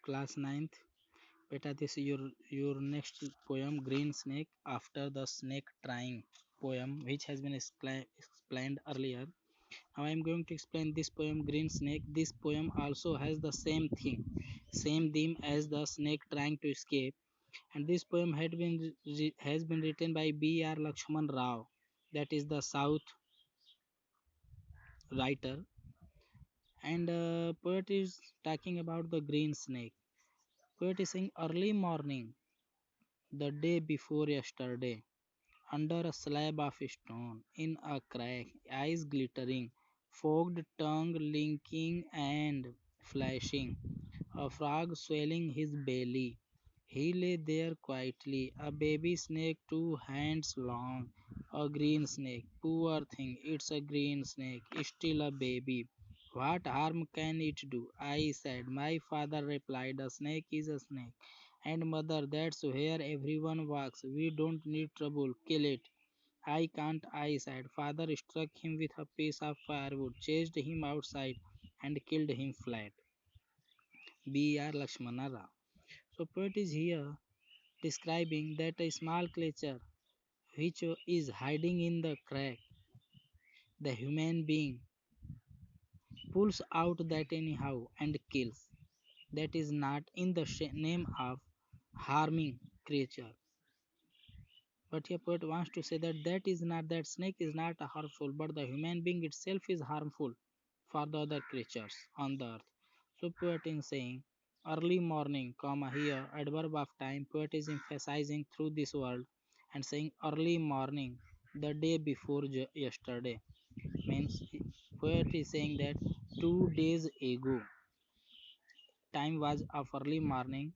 Class ninth. Beta, this is your next poem, Green Snake, after the snake trying poem, which has been explained earlier. Now I am going to explain this poem, Green Snake. This poem also has the same theme as the snake trying to escape. And this poem has been written by B.R. Lakshman Rao, that is the South writer. And poet is talking about the green snake. Poet is saying early morning, the day before yesterday, under a slab of stone, in a crack, eyes glittering, fogged tongue linking and flashing, a frog swelling his belly. He lay there quietly, a baby snake 2 hands long, a green snake. Poor thing, it's a green snake, still a baby. What harm can it do? I said. My father replied, a snake is a snake. And mother, that's where everyone walks. We don't need trouble, kill it. I can't, I said. Father struck him with a piece of firewood, chased him outside, and killed him flat. B.R. Lakshmana Rao. So, poet is here describing that a small creature which is hiding in the crack, the human being pulls out that anyhow and kills. That is not in the name of harming creature. But here poet wants to say that that snake is not harmful, but the human being itself is harmful for the other creatures on the earth. So poet is saying early morning, comma here adverb of time. Poet is emphasizing through this word and saying early morning, the day before yesterday means poet is saying that 2 days ago time was of early morning,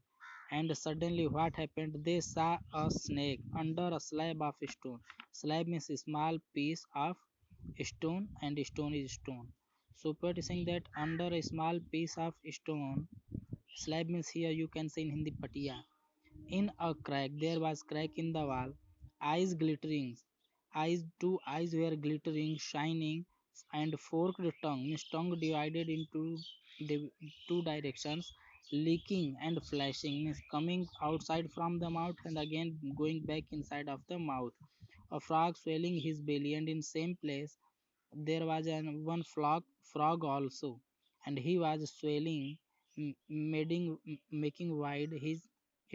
and suddenly what happened? They saw a snake under a slab of stone. Slab means a small piece of stone, and stone is stone. So poet is saying that under a small piece of stone, slab means here you can say in Hindi patiya. In a crack, there was crack in the wall, eyes glittering. Two eyes were glittering, shining, and forked tongue means tongue divided into the two directions, leaking and flashing means coming outside from the mouth and again going back inside of the mouth. A frog swelling his belly, and in same place there was one frog also, and he was swelling, making wide his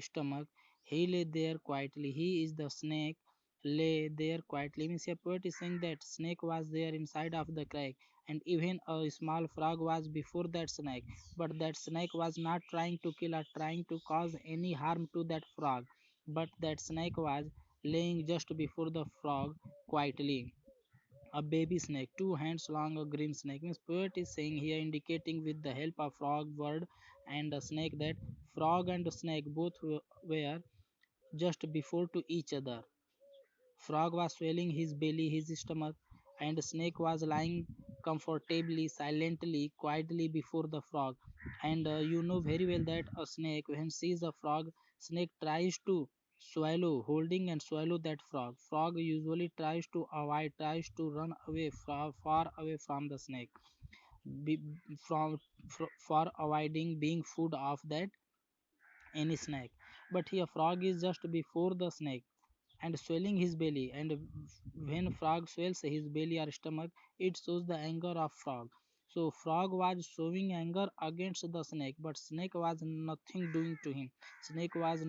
stomach. He lay there quietly. He is the snake. Lay there quietly means a poet is saying that snake was there inside of the crack, and even a small frog was before that snake. But that snake was not trying to kill or trying to cause any harm to that frog. But that snake was laying just before the frog quietly, a baby snake, 2 hands long, a green snake means poet is saying here indicating with the help of frog word and a snake that frog and snake both were just before to each other. Frog was swelling his belly, his stomach, and snake was lying comfortably, silently, quietly before the frog. And you know very well that a snake, when sees a frog, snake tries to swallow, holding and swallow that frog. Frog usually tries to avoid, tries to run away, far away from the snake, be, from for avoiding being food of that any snake. But here frog is just before the snake and swelling his belly, and when frog swells his belly or stomach, it shows the anger of frog. So frog was showing anger against the snake, but snake was nothing doing to him. Snake was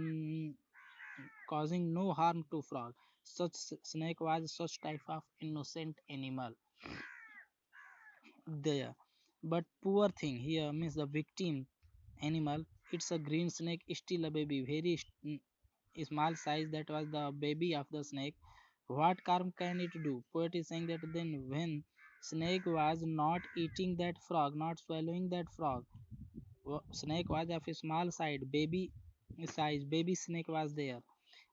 causing no harm to frog. Such snake was such type of innocent animal there. But poor thing here means the victim animal, it's a green snake, still a baby, very small size. That was the baby of the snake. What harm can it do? Poet is saying that then when snake was not eating that frog, not swallowing that frog, snake was of a small size, baby snake was there,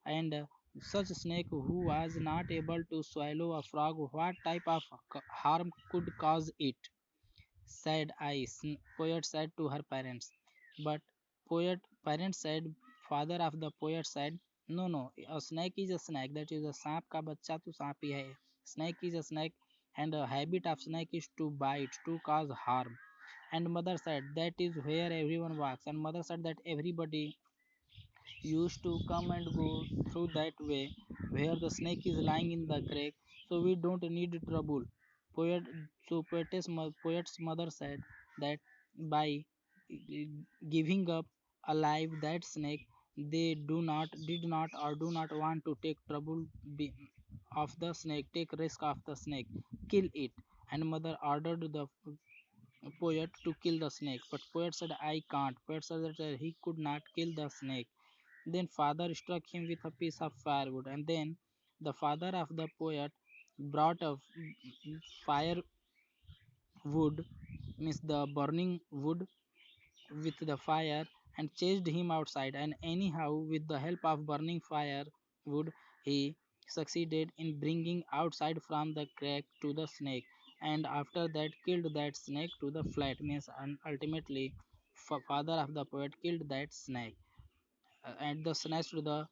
and such snake who was not able to swallow a frog, what type of harm could cause it? Said I, poet said to her parents. But poet parents said, father of the poet said, no, no, a snake is a snake. That is a सांप का बच्चा तो सांप ही है. Snake is a snake, and the habit of snake is to bite, to cause harm. And mother said, that is where everyone walks. And mother said that everybody used to come and go through that way where the snake is lying in the crack, so we don't need trouble. Poet, poet's mother said that by giving up alive that snake, they did not or do not want to take trouble be, of the snake, take risk of the snake, kill it. And mother ordered the poet to kill the snake, but poet said, I can't. Poet said that he could not kill the snake. Then father struck him with a piece of firewood, and then the father of the poet brought a firewood, means the burning wood, with the fire, and chased him outside. And anyhow, with the help of burning firewood, he succeeded in bringing outside from the crack to the snake, and after that killed that snake to the flat, means, and ultimately father of the poet killed that snake, and the snatched the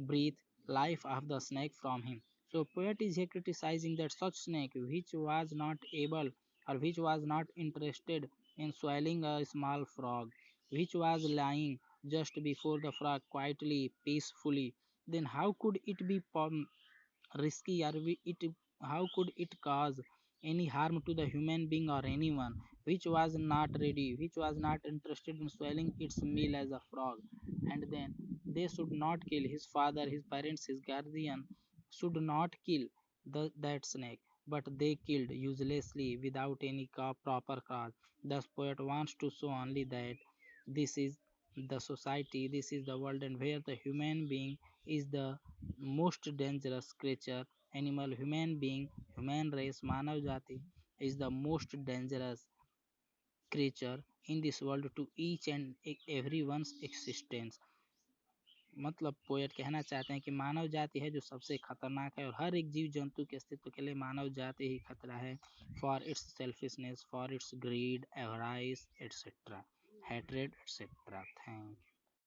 breath life of the snake from him. So poet is here criticizing that such snake which was not able or which was not interested in swallowing a small frog, which was lying just before the frog quietly, peacefully, then how could it be risky, or it how could it cause any harm to the human being or anyone which was not ready, which was not interested in swallowing its meal as a frog. And then they should not kill his father, his parents, his guardian should not kill that snake, but they killed uselessly without any proper cause. Thus poet wants to show only that this is the society, this is the world, and where the human being is the most dangerous creature, animal, human being, human race, manav jati is the most dangerous creature in this world to each and everyone's existence. मतलब poet कहना चाहते हैं कि मानव जाति है जो सबसे खतरनाक है, और हर एक जीव जंतु के अस्तित्व के लिए मानव जाति ही खतरा है, for its selfishness, for its greed, avarice, etcetera, hatred, etc. Thank